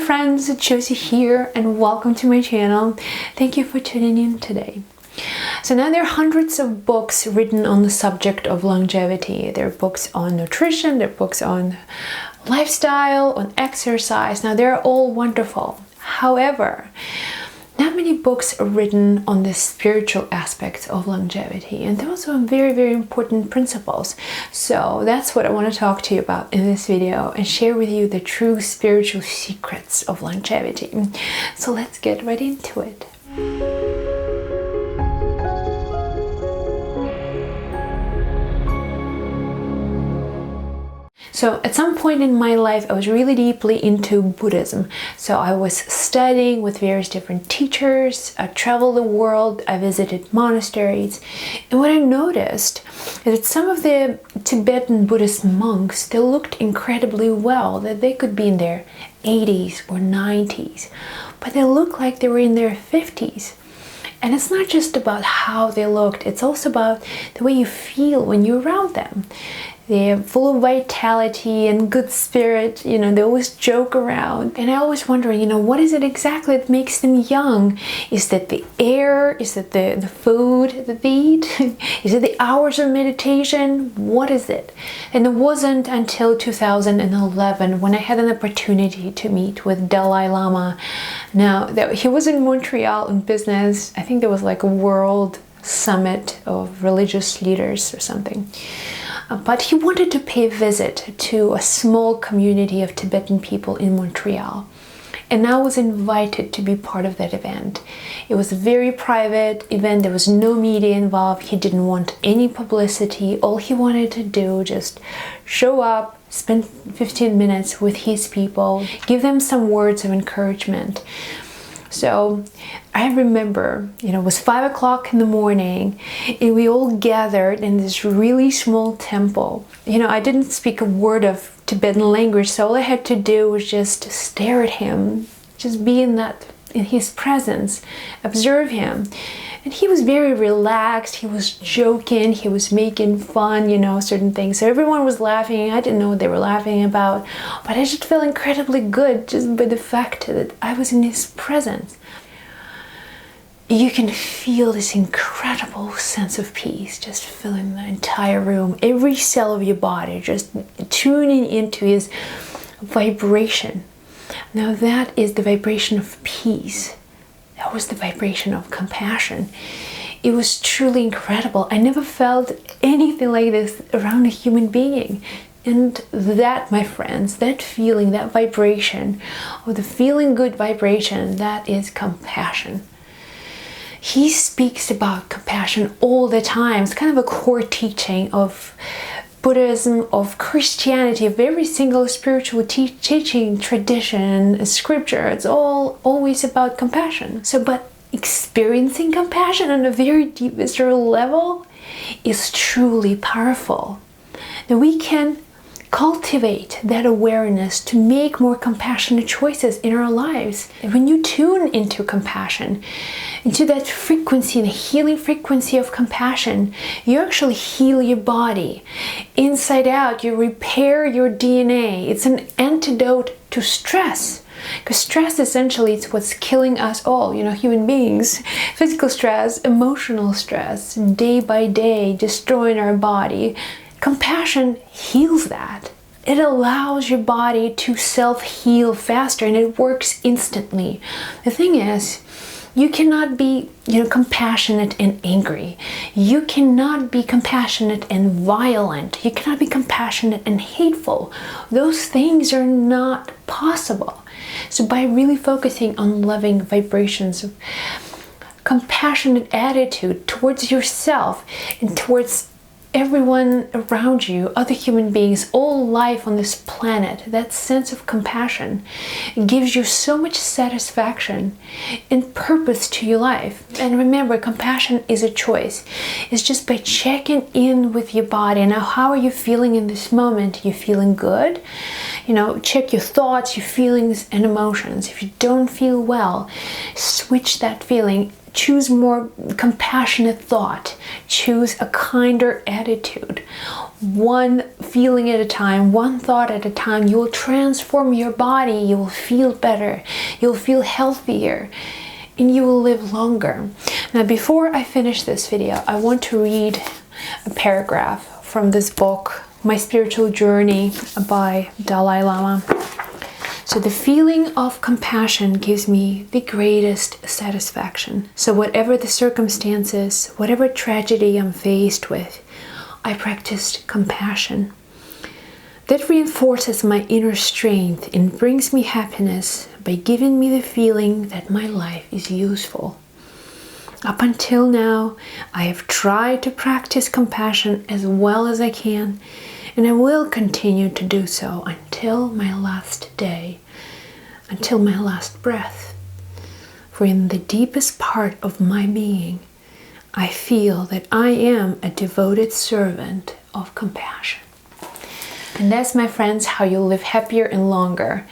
friends, Josie here and welcome to my channel. Thank you for tuning in today. So now there are hundreds of books written on the subject of longevity. There are books on nutrition, there are books on lifestyle, on exercise. Now they're all wonderful. However, not many books are written on the spiritual aspects of longevity, and those are very, very important principles. So that's what I want to talk to you about in this video and share with you the true spiritual secrets of longevity. So let's get right into it. So at some point in my life, I was really deeply into Buddhism. So I was studying with various different teachers. I traveled the world. I visited monasteries. And what I noticed is that some of the Tibetan Buddhist monks, they looked incredibly well, that they could be in their 80s or 90s, but they looked like they were in their 50s. And it's not just about how they looked, it's also about the way you feel when you're around them. They're full of vitality and good spirit, they always joke around. And I always wonder, what is it exactly that makes them young? Is that the air? Is it the food that they eat? Is it the hours of meditation? What is it? And it wasn't until 2011 when I had an opportunity to meet with Dalai Lama. Now, he was in Montreal on business. I think there was like a world summit of religious leaders or something. But he wanted to pay a visit to a small community of Tibetan people in Montreal. And I was invited to be part of that event. It was a very private event. There was no media involved. He didn't want any publicity. All he wanted to do, just show up, spend 15 minutes with his people, give them some words of encouragement. So I remember, it was 5 o'clock in the morning and we all gathered in this really small temple. I didn't speak a word of Tibetan language, so all I had to do was just stare at him, just be in his presence, observe him. And he was very relaxed, he was joking, he was making fun, certain things. So everyone was laughing. I didn't know what they were laughing about, but I just felt incredibly good just by the fact that I was in his presence. You can feel this incredible sense of peace just filling the entire room, every cell of your body, just tuning into his vibration. Now that is the vibration of peace. That was the vibration of compassion. It was truly incredible. I never felt anything like this around a human being. And that, my friends, that feeling, that vibration, or the feeling good vibration, that is compassion. He speaks about compassion all the time. It's kind of a core teaching of Buddhism, of Christianity, of every single spiritual teaching, tradition, scripture. It's all always about compassion. But experiencing compassion on a very deep visceral level is truly powerful. Now we can cultivate that awareness to make more compassionate choices in our lives. And when you tune into compassion, into that frequency, the healing frequency of compassion, you actually heal your body inside out. You repair your DNA. It's an antidote to stress. Because stress essentially is what's killing us all, human beings. Physical stress, emotional stress, day by day, destroying our body. Compassion heals that. It allows your body to self-heal faster and it works instantly. The thing is, you cannot be, compassionate and angry. You cannot be compassionate and violent. You cannot be compassionate and hateful. Those things are not possible. So by really focusing on loving vibrations of compassionate attitude towards yourself and towards everyone around you, other human beings, all life on this planet, that sense of compassion gives you so much satisfaction and purpose to your life. And remember, compassion is a choice. It's just by checking in with your body. Now, how are you feeling in this moment? You feeling good? Check your thoughts, your feelings and emotions. If you don't feel well, switch that feeling. Choose more compassionate thought. Choose a kinder attitude. one feeling at a time, one thought at a time, you will transform your body, you will feel better, you'll feel healthier, and you will live longer. Now, before I finish this video, I want to read a paragraph from this book, My Spiritual Journey by Dalai Lama. So the feeling of compassion gives me the greatest satisfaction. So whatever the circumstances, whatever tragedy I'm faced with, I practiced compassion. That reinforces my inner strength and brings me happiness by giving me the feeling that my life is useful. Up until now, I have tried to practice compassion as well as I can, and I will continue to do so until my last day, until my last breath. For in the deepest part of my being, I feel that I am a devoted servant of compassion. And that's, my friends, how you live happier and longer,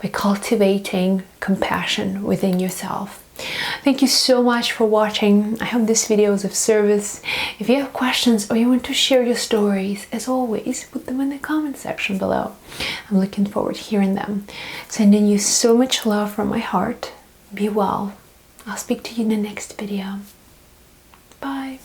by cultivating compassion within yourself. Thank you so much for watching. I hope this video was of service. If you have questions or you want to share your stories, as always, put them in the comment section below. I'm looking forward to hearing them. Sending you so much love from my heart. Be well. I'll speak to you in the next video. Bye.